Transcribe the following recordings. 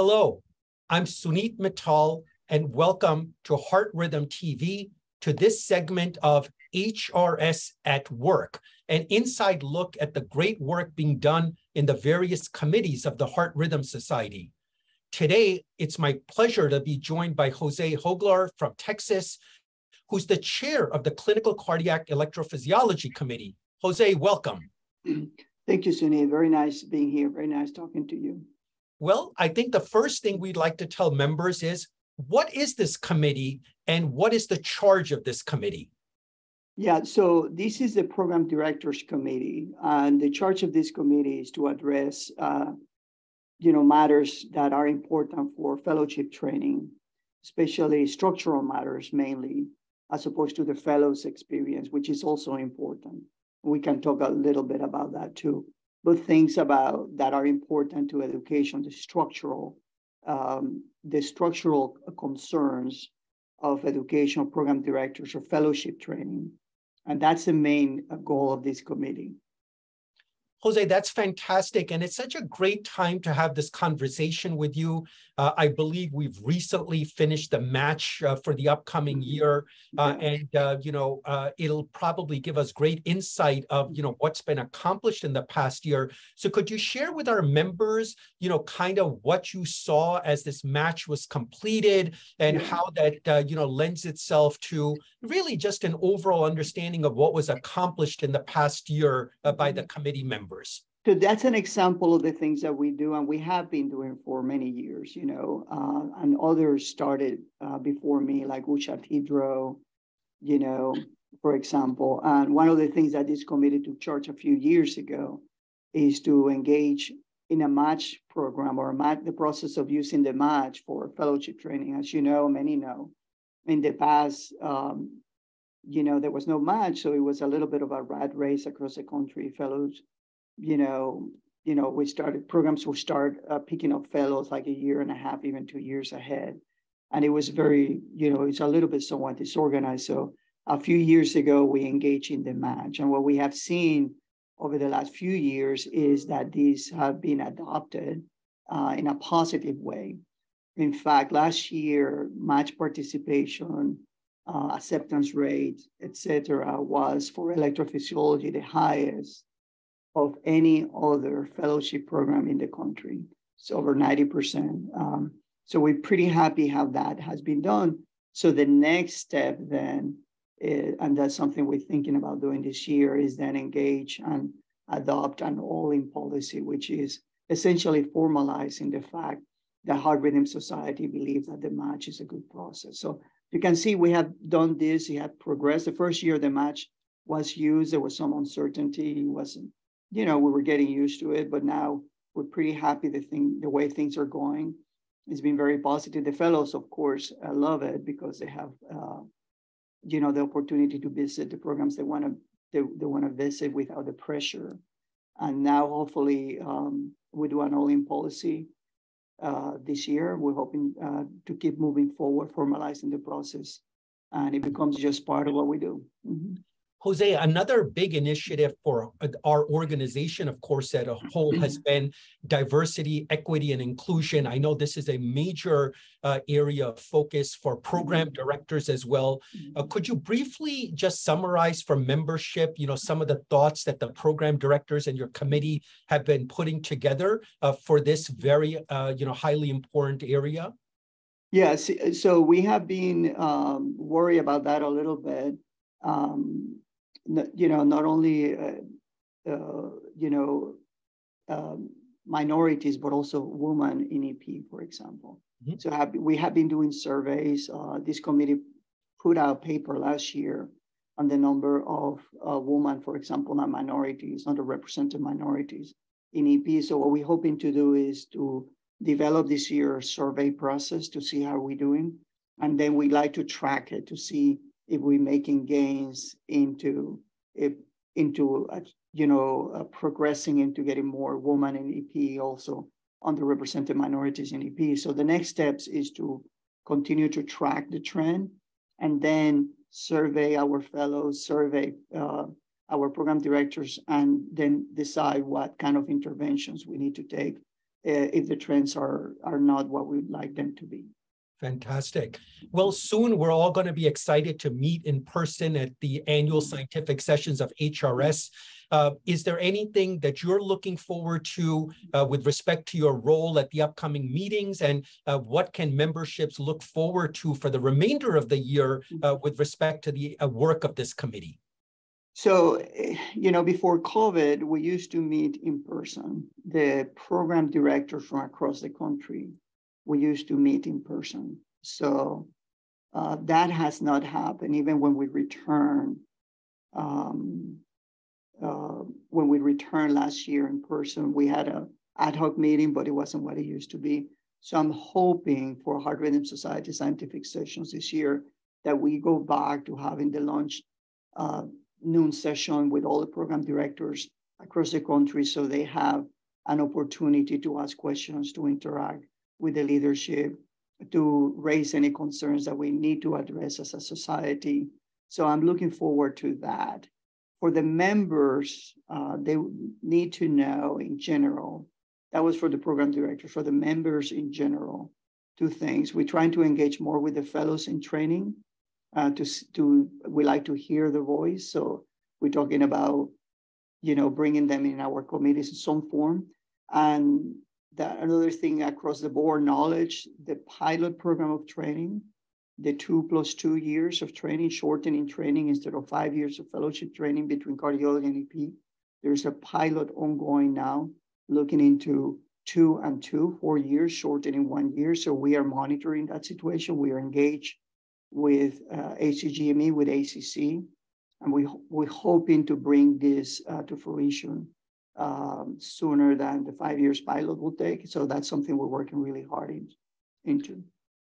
Hello, I'm Suneet Mittal, and welcome to Heart Rhythm TV, to this segment of HRS at Work, an inside look at the great work being done in the various committees of the Heart Rhythm Society. Today, it's my pleasure to be joined by Jose Joglar from Texas, who's the chair of the Clinical Cardiac Electrophysiology Committee. Jose, welcome. Thank you, Suneet. Very nice being here. Very nice talking to you. Well, I think the first thing we'd like to tell members is, what is this committee and what is the charge of this committee? Yeah, so this is the Program Directors Committee, and the charge of this committee is to address, matters that are important for fellowship training, especially structural matters mainly, as opposed to the fellows' experience, which is also important. We can talk a little bit about that too. But things about that are important to education, the structural concerns of educational program directors or fellowship training. And that's the main goal of this committee. Jose, that's fantastic. And it's such a great time to have this conversation with you. I believe we've recently finished the match for the upcoming year. It'll probably give us great insight of, what's been accomplished in the past year. So could you share with our members, kind of what you saw as this match was completed and how that, lends itself to really just an overall understanding of what was accomplished in the past year by the committee members? So that's an example of the things that we do and we have been doing for many years, and others started before me, like Usha Tidro, for example. And one of the things that this committee took charge a few years ago is to engage in a match program or the process of using the match for fellowship training. As many know, in the past, there was no match, so it was a little bit of a rat race across the country. Fellows, programs will start picking up fellows like a year and a half, even 2 years ahead. And it was very, it's a little bit somewhat disorganized. So a few years ago, we engaged in the match. And what we have seen over the last few years is that these have been adopted in a positive way. In fact, last year, match participation, acceptance rate, et cetera, was for electrophysiology the highest of any other fellowship program in the country. It's over 90%. So we're pretty happy how that has been done. So the next step then, and that's something we're thinking about doing this year, is then engage and adopt an all-in policy, which is essentially formalizing the fact that Heart Rhythm Society believes that the match is a good process. So you can see we have done this, we have progressed. The first year the match was used, there was some uncertainty, it wasn't, we were getting used to it, but now we're pretty happy the way things are going. It's been very positive. The fellows, of course, love it because they have, the opportunity to visit the programs they want to visit without the pressure. And now, hopefully, we do an all-in policy this year. We're hoping to keep moving forward, formalizing the process, and it becomes just part of what we do. Mm-hmm. Jose, another big initiative for our organization, of course, as a whole, has been diversity, equity, and inclusion. I know this is a major area of focus for program directors as well. Could you briefly just summarize for membership, some of the thoughts that the program directors and your committee have been putting together for this very, highly important area? Yes, so we have been worried about that a little bit. Not only, minorities, but also women in EP, for example. Mm-hmm. So we have been doing surveys. This committee put out a paper last year on the number of women, for example, and minorities, underrepresented minorities in EP. So what we're hoping to do is to develop this year's survey process to see how we're doing. And then we'd like to track it to see if we're making gains into progressing into getting more women in EP, also underrepresented minorities in EP. So the next steps is to continue to track the trend and then survey our fellows, survey our program directors, and then decide what kind of interventions we need to take if the trends are not what we'd like them to be. Fantastic. Well, soon we're all going to be excited to meet in person at the annual scientific sessions of HRS. Is there anything that you're looking forward to with respect to your role at the upcoming meetings, and what can memberships look forward to for the remainder of the year with respect to the work of this committee? So, before COVID, we used to meet in person. The program directors from across the country, we used to meet in person. So that has not happened. Even when we returned, last year in person, we had an ad hoc meeting, but it wasn't what it used to be. So I'm hoping for Heart Rhythm Society scientific sessions this year that we go back to having the lunch noon session with all the program directors across the country, so they have an opportunity to ask questions, to interact with the leadership, to raise any concerns that we need to address as a society. So I'm looking forward to that. For the members, they need to know in general, that was for the program director, for the members in general, two things. We're trying to engage more with the fellows in training. We like to hear the voice. So we're talking about, bringing them in our committees in some form. And another thing across the board, knowledge, the pilot program of training, the 2+2 years of training, shortening training instead of 5 years of fellowship training between cardiology and EP. There's a pilot ongoing now, looking into 2 and 2, 4 years, shortening 1 year. So we are monitoring that situation. We are engaged with ACGME, with ACC, and we're hoping to bring this to fruition sooner than the 5 years pilot will take. So that's something we're working really hard into.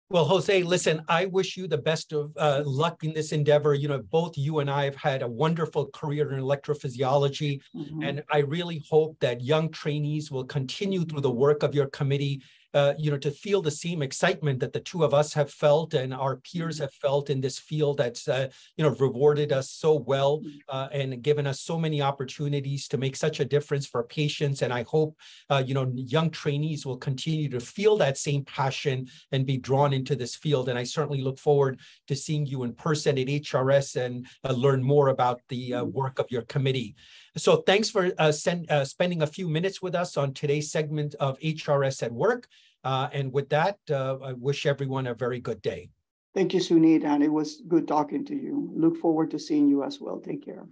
Well, Jose, listen, I wish you the best of luck in this endeavor. Both you and I have had a wonderful career in electrophysiology, and I really hope that young trainees will continue through the work of your committee, to feel the same excitement that the two of us have felt and our peers have felt in this field that's, rewarded us so well and given us so many opportunities to make such a difference for patients. And I hope, young trainees will continue to feel that same passion and be drawn into this field. And I certainly look forward to seeing you in person at HRS and learn more about the work of your committee. So thanks for spending a few minutes with us on today's segment of HRS at Work. And with that, I wish everyone a very good day. Thank you, Suneet, and it was good talking to you. Look forward to seeing you as well. Take care.